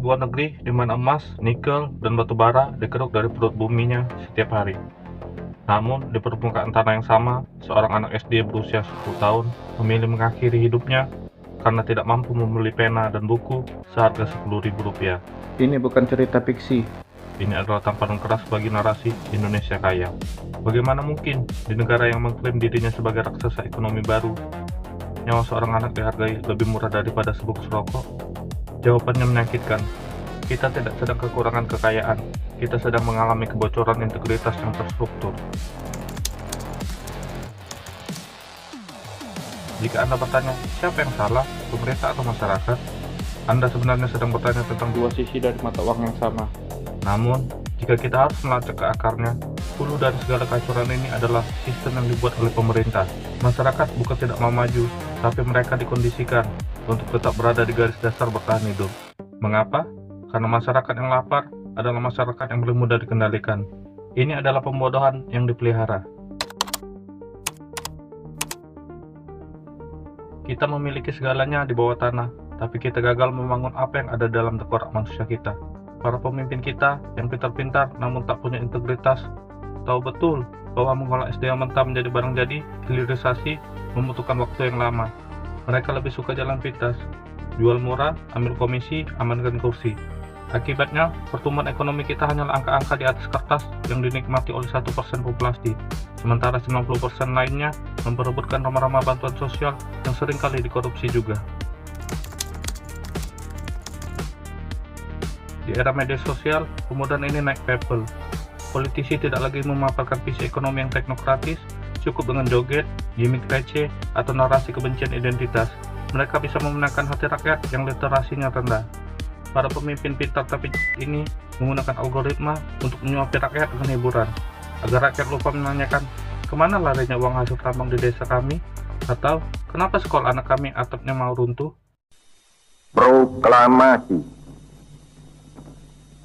sebuah negeri di mana emas, nikel, dan batu bara dikeruk dari perut buminya setiap hari. Namun, di permukaan tanah yang sama, seorang anak SD berusia 10 tahun memilih mengakhiri hidupnya karena tidak mampu membeli pena dan buku seharga Rp10.000. Ini bukan cerita fiksi. Ini adalah tamparan keras bagi narasi Indonesia kaya. Bagaimana mungkin di negara yang mengklaim dirinya sebagai raksasa ekonomi baru, nyawa seorang anak dihargai lebih murah daripada sebungkus rokok? Jawabannya menyakitkan. Kita tidak sedang kekurangan kekayaan, kita sedang mengalami kebocoran integritas yang terstruktur. Jika Anda bertanya, siapa yang salah, pemerintah atau masyarakat? Anda sebenarnya sedang bertanya tentang dua sisi dari mata uang yang sama. Namun, jika kita harus melacak ke akarnya, hulu dari segala kacauan ini adalah sistem yang dibuat oleh pemerintah. Masyarakat bukan tidak mau maju, tapi mereka dikondisikan untuk tetap berada di garis dasar bertahan hidup. Mengapa? Karena masyarakat yang lapar adalah masyarakat yang paling mudah dikendalikan. Ini adalah pembodohan yang dipelihara. Kita memiliki segalanya di bawah tanah, tapi kita gagal membangun apa yang ada dalam tengkorak manusia kita. Para pemimpin kita yang pintar-pintar namun tak punya integritas, tahu betul bahwa mengolah SDM mentah menjadi barang jadi, hilirisasi, membutuhkan waktu yang lama. Mereka lebih suka jalan pintas, jual murah, ambil komisi, amankan kursi. Akibatnya, pertumbuhan ekonomi kita hanyalah angka-angka di atas kertas yang dinikmati oleh 1% populasi, sementara 90% lainnya memperebutkan ramah-ramah bantuan sosial yang seringkali dikorupsi juga. Di era media sosial, kemudahan ini naik level. Politisi tidak lagi memaparkan visi ekonomi yang teknokratis, cukup dengan joget, gimmick receh, atau narasi kebencian identitas. Mereka bisa memenangkan hati rakyat yang literasinya rendah. Para pemimpin pintar tapi ini menggunakan algoritma untuk menyuapi rakyat dengan hiburan, agar rakyat lupa menanyakan kemana larinya uang hasil tambang di desa kami, atau kenapa sekolah anak kami atapnya mau runtuh. Proklamasi.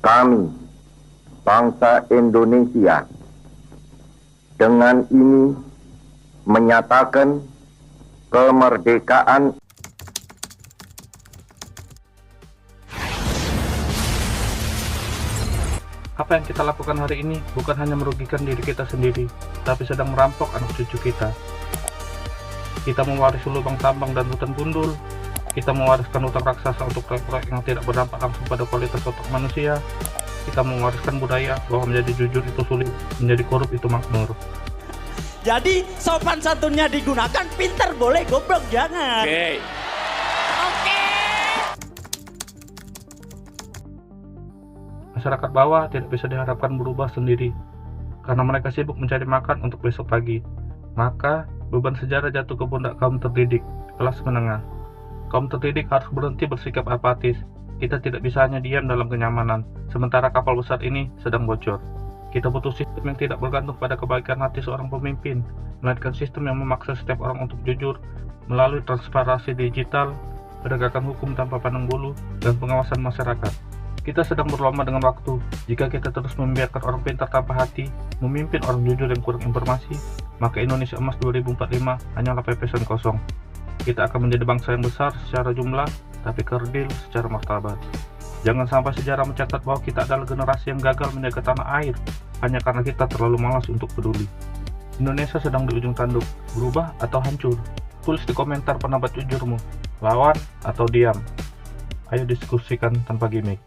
Kami, bangsa Indonesia, dengan ini menyatakan kemerdekaan. Apa yang kita lakukan hari ini bukan hanya merugikan diri kita sendiri, tapi sedang merampok anak cucu kita. Kita mewarisi lubang tambang dan hutan gundul. Kita mewariskan hutang raksasa untuk proyek-proyek yang tidak berdampak langsung pada kualitas otak manusia. Kita mewariskan budaya bahwa menjadi jujur itu sulit, menjadi korup itu makmur. Jadi sopan santunnya digunakan, pintar boleh, goblok jangan. Oke. Masyarakat bawah tidak bisa diharapkan berubah sendiri, karena mereka sibuk mencari makan untuk besok pagi. Maka, beban sejarah jatuh ke pundak kaum terdidik, kelas menengah. Kaum terdidik harus berhenti bersikap apatis. Kita tidak bisa hanya diam dalam kenyamanan, sementara kapal besar ini sedang bocor. Kita butuh sistem yang tidak bergantung pada kebaikan hati seorang pemimpin, melainkan sistem yang memaksa setiap orang untuk jujur, melalui transparansi digital, penegakan hukum tanpa pandang bulu, dan pengawasan masyarakat. Kita sedang berlomba dengan waktu. Jika kita terus membiarkan orang pintar tanpa hati memimpin orang jujur yang kurang informasi, maka Indonesia Emas 2045 hanyalah pepesan kosong. Kita akan menjadi bangsa yang besar secara jumlah, tapi kerdil secara martabat. Jangan sampai sejarah mencatat bahwa kita adalah generasi yang gagal menjaga tanah air hanya karena kita terlalu malas untuk peduli. Indonesia sedang di ujung tanduk, berubah atau hancur. Tulis di komentar pendapat jujurmu, lawan atau diam. Ayo diskusikan tanpa gimmick.